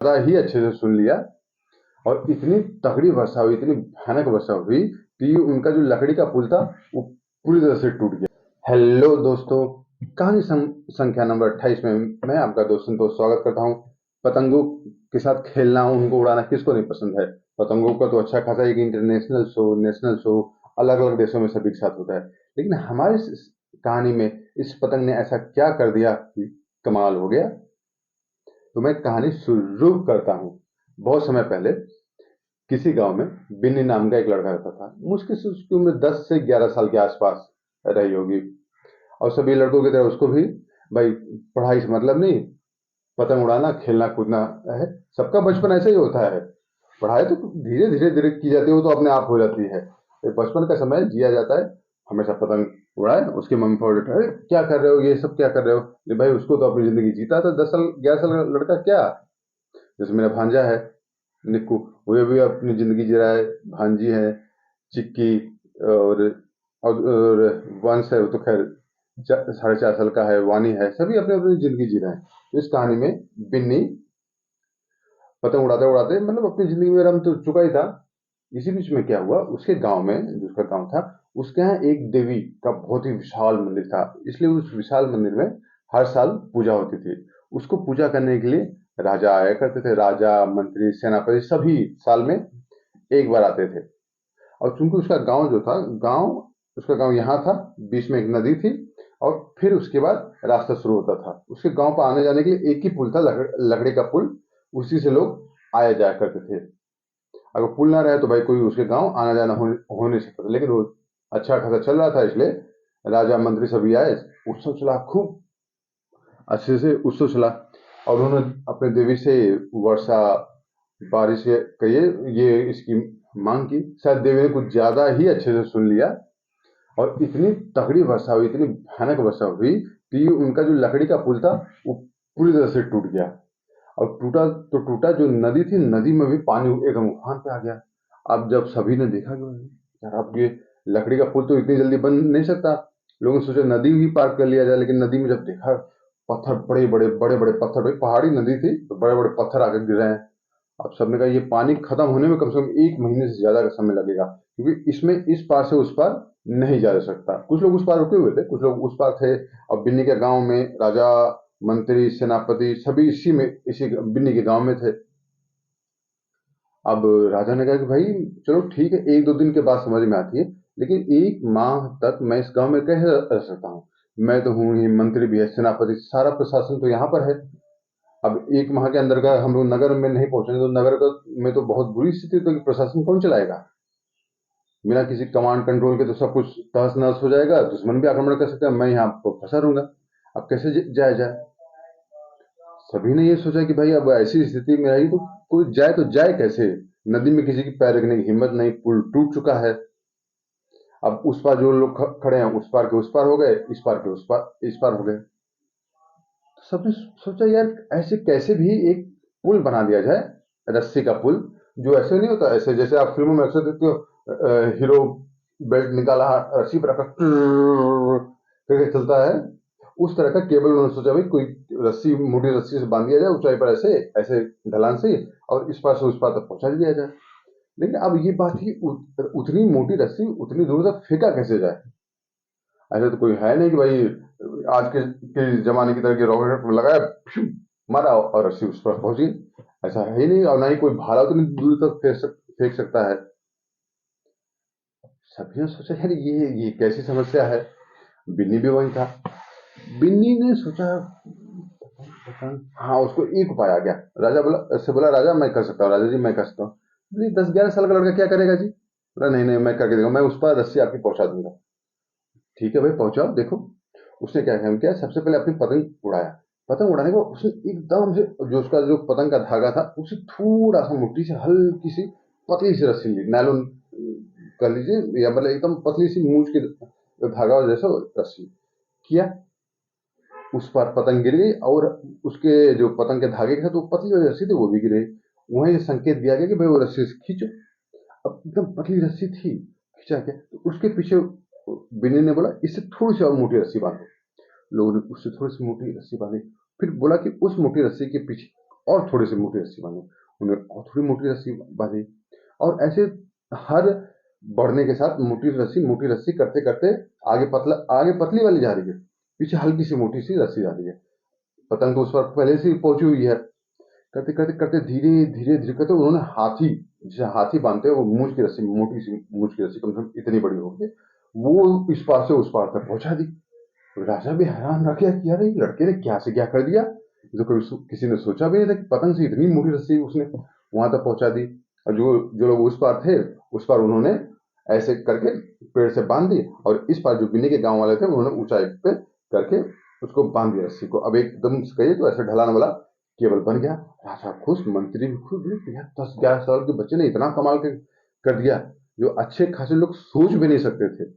ज़्यादा ही अच्छे से सुन लिया और इतनी तगड़ी वर्षा हुई, इतनी भयानक वर्षा हुई कि उनका जो लकड़ी का पुल था वो पूरी तरह से टूट गया। हेलो दोस्तों, कहानी संख्या नंबर 28 में मैं आपका दोस्त संतोष स्वागत करता हूँ। पतंगों के साथ खेलना, उनको उड़ाना किसको नहीं पसंद है। पतंगों का तो अच्छा खासा एक इंटरनेशनल शो, नेशनल शो अलग अलग देशों में सभी के साथ होता है, लेकिन हमारी इस कहानी में इस पतंग ने ऐसा क्या कर दिया कि कमाल हो गया। तो मैं कहानी शुरू करता हूँ। बहुत समय पहले किसी गांव में बिन्नी नाम का एक लड़का रहता था। मुश्किल से उसकी उम्र 10 से 11 साल के आसपास रही होगी। और सभी लड़कों की तरह उसको भी भाई पढ़ाई से मतलब नहीं, पतंग उड़ाना, खेलना कूदना है। सबका बचपन ऐसा ही होता है। पढ़ाई तो धीरे धीरे धीरे की जाती है, वो तो अपने आप हो जाती है। तो बचपन का समय जिया जाता है, हमेशा पतंग उड़ाए। उसके मम्मी पापा उठे, "अरे, क्या कर रहे हो, ये सब क्या कर रहे हो?" "अरे भाई, उसको तो अपनी जिंदगी जीता था। 10 साल 11 साल का लड़का क्या।" जैसे मेरा भांजा है निक्कू, वो भी अपनी जिंदगी जी रहा है। भांजी है चिक्की, और और वंश है, वो तो खैर 4.5 साल का है। वानी है, सभी अपनी अपनी जिंदगी जी रहे हैं। तो इस कहानी में बिन्नी पतंग उड़ाते उड़ाते मतलब अपनी जिंदगी में रम तो चुका ही था। इसी बीच में क्या हुआ, उसके गांव में, जो उसका गांव था, उसके यहाँ एक देवी का बहुत ही विशाल मंदिर था। इसलिए उस विशाल मंदिर में हर साल पूजा होती थी। उसको पूजा करने के लिए राजा आया करते थे। राजा, मंत्री, सेनापति सभी साल में एक बार आते थे। और चूंकि उसका गांव जो था, उसका गांव यहाँ था, बीच में एक नदी थी, और फिर उसके बाद रास्ता शुरू होता था। उसके गांव पर आने जाने के लिए एक ही पुल था, लकड़ी का पुल। उसी से लोग आया जाया करते थे। अगर पुल ना रहे तो भाई कोई उसके गांव आना जाना हो नहीं सकता था। लेकिन वो अच्छा खासा चल रहा था, इसलिए राजा मंत्री सभी आए। उत्सव चला, खूब अच्छे से उत्सव चला। और उन्होंने अपने देवी से वर्षा, बारिश के कहिए, ये इसकी मांग की। शायद देवी ने कुछ ज्यादा ही अच्छे से सुन लिया और इतनी तगड़ी वर्षा हुई, इतनी भयानक वर्षा हुई कि उनका जो लकड़ी का पुल था वो पूरी तरह से टूट गया। और टूटा तो टूटा, जो नदी थी, नदी में भी पानी एकदम उफान पे आ गया। अब जब सभी ने देखा कि यार, अब ये लकड़ी का पुल तो इतनी जल्दी बन नहीं सकता। लोगों ने सोचा नदी ही पार कर लिया जाए, लेकिन नदी में जब देखा, पत्थर, बड़े बड़े पत्थर, भाई पहाड़ी नदी थी तो बड़े बड़े पत्थर आकर गिर रहे हैं। अब सबने कहा ये पानी खत्म होने में कम से कम 1 महीने से ज्यादा का समय लगेगा, क्योंकि इसमें इस पार से उस पार नहीं जा सकता। कुछ लोग उस पार रुके हुए थे, कुछ लोग उस पार थे। और बिन्नी के गांव में राजा, मंत्री, सेनापति सभी इसी बिन्नी के गांव में थे। अब राजा ने कहा कि भाई चलो ठीक है, 1-2 दिन के बाद समझ में आती है, लेकिन 1 माह तक मैं इस गांव में कैसे रह सकता हूँ। मैं तो हूँ ही, मंत्री भी है, सेनापति, सारा प्रशासन तो यहाँ पर है। अब 1 माह के अंदर का हम लोग नगर में नहीं पहुंचेंगे तो नगर का में तो बहुत बुरी स्थिति, तो प्रशासन कौन चलाएगा। बिना किसी कमांड कंट्रोल के तो सब कुछ तहस नहस हो जाएगा, दुश्मन भी आक्रमण कर सकते हैं, मैं यहाँ तो फंसा रहूंगा। अब कैसे जाया जाए। सभी ने ये सोचा कि भाई अब ऐसी स्थिति में आई तो कोई जाए तो जाए कैसे। नदी में किसी की पैर रखने की हिम्मत नहीं, पुल टूट चुका है। अब उस पार जो लोग खड़े हैं, उस पार के उस पार हो गए, इस पार के उस पार इस पार हो गए। तो सबने सोचा यार ऐसे कैसे भी एक पुल बना दिया जाए, रस्सी का पुल। जो ऐसे नहीं होता, ऐसे जैसे आप फिल्मों में अक्सर देखते हो, हीरो बेल्ट निकाला, रस्सी पर रखा, करके चलता है। उस तरह का केबल उन्होंने सोचा भाई कोई रस्सी, मोटी रस्सी से बांध दिया जाए ऊंचाई पर, ऐसे ऐसे ढलान से, और इस पार से उस पार तक पहुंचा दिया जाए। लेकिन अब ये बात है कि उतनी मोटी रस्सी उतनी दूर तक फेंका कैसे जाए। ऐसा तो कोई है नहीं कि भाई आज के जमाने की तरह की रॉकेट लगाया, फ्यू, मारा और रस्सी उस पर पहुंची। ऐसा है ही नहीं, और ना ही कोई भाला उतनी दूर तक फेंक सकता है। सभी ने सोचा यार ये कैसी समस्या है। बिन्नी भी वही था। बिन्नी ने सोचा, हाँ, उसको एक उपाय आ गया। राजा बोला, ऐसे बोला, राजा मैं कर सकता हूँ, राजा जी मैं कर सकता हूँ। बोले 10-11 साल का लड़का क्या करेगा जी। बोला नहीं नहीं, मैं करके दूंगा, मैं उस पर रस्सी आपकी पहुंचा दूंगा। ठीक है भाई, पहुंचाओ देखो। उसने क्या काम किया, सबसे पहले अपनी पतंग उड़ाया। पतंग उड़ाने के बाद उसने एकदम से जो उसका जो पतंग का धागा था, उसे थोड़ा सा मुट्ठी से हल्की सी पतली सी रस्सी ली, नायलॉन कर लीजिए, या मतलब एकदम पतली सी मूछ की धागा जैसा रस्सी किया। उस पर पतंग गिर गई, और उसके जो पतंग के धागे के साथ वो पतली वाली रस्सी थी वो भी गिर गई। वहीं से संकेत दिया गया कि भाई वो रस्सी से खींचो। अब एकदम पतली रस्सी थी, खींचा गया तो उसके पीछे बिन्नी ने बोला इससे थोड़ी सी और मोटी रस्सी बांधो। लोगों ने उससे थोड़ी सी मोटी रस्सी बांधी। फिर बोला कि उस मोटी रस्सी के पीछे और थोड़ी सी मोटी रस्सी बांधी, उन्होंने और थोड़ी मोटी रस्सी बांधी, और ऐसे हर बढ़ने के साथ मोटी रस्सी करते करते आगे पतली वाली जा रही है, पीछे हल्की सी मोटी सी रस्सी जा रही है। पतंग तो उस पर पहले से ही पहुंची हुई है। करते करते करते धीरे धीरे धीरे करते उन्होंने हाथी, जिसे हाथी बांधते हैं, वो मूंछ की रस्सी, मोटी सी मूंछ की रस्सी, कम से कम इतनी बड़ी होगी, वो इस पार से उस पार तक पहुंचा दी। तो राजा भी हैरान रह गया कि यार ये लड़के ने क्या से क्या कर दिया, ये तो कभी किसी ने सोचा भी नहीं था कि पतंग से इतनी मोटी रस्सी उसने वहां तक पहुंचा दी। और जो जो लोग उस पार थे, उस पार उन्होंने ऐसे करके पेड़ से बांध दी, और इस पार जो बिन्नी के गांव वाले थे उन्होंने ऊंचाई पे करके उसको बांध दिया रस्सी को। अब एकदम से कहिए तो ऐसे ढलान वाला केबल बन गया। राजा खुश, मंत्री भी खुश, बोले यार 10-11 साल के बच्चे ने इतना कमाल कर दिया, जो अच्छे खासे लोग सोच भी नहीं सकते थे।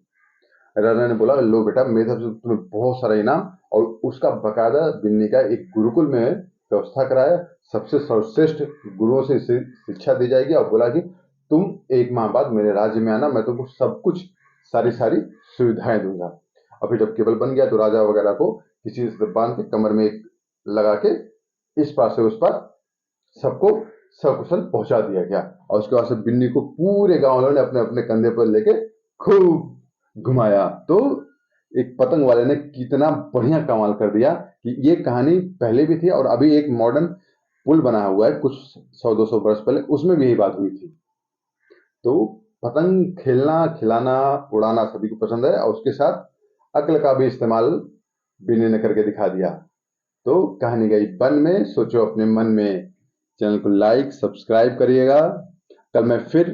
राजा ने बोला लो बेटा, मेरी तरफ से तुम्हें बहुत सारा इनाम, और उसका बकायदा बिन्नी का एक गुरुकुल में व्यवस्था कराया, सबसे सर्वश्रेष्ठ गुरुओं से इसे शिक्षा दी जाएगी, और बोला कि तुम 1 माह बाद मेरे राज्य में आना, मैं तुमको सब कुछ सारी सारी सुविधाएं दूंगा। और फिर जब केबल बन गया तो राजा वगैरह को किसी से बांध के कमर में एक लगा के इस पार से उस पार सबको सकुशल पहुंचा दिया गया। और उसके बाद से बिन्नी को पूरे गांव वालों ने अपने अपने कंधे पर लेके खूब घुमाया। तो एक पतंग वाले ने कितना बढ़िया कमाल कर दिया कि ये कहानी पहले भी थी, और अभी एक मॉडर्न पुल बना हुआ है कुछ 100-200 वर्ष पहले, उसमें भी यही बात हुई थी। तो पतंग खेलना, खिलाना, उड़ाना सभी को पसंद है, और उसके साथ अक्ल का भी इस्तेमाल बिन्नी ने करके दिखा दिया। तो कहानी गई बन में, सोचो अपने मन में। चैनल को लाइक सब्सक्राइब करिएगा। कल मैं फिर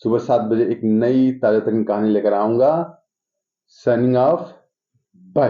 सुबह 7 बजे एक नई ताजा तरीन कहानी लेकर आऊंगा। Signing off, bye.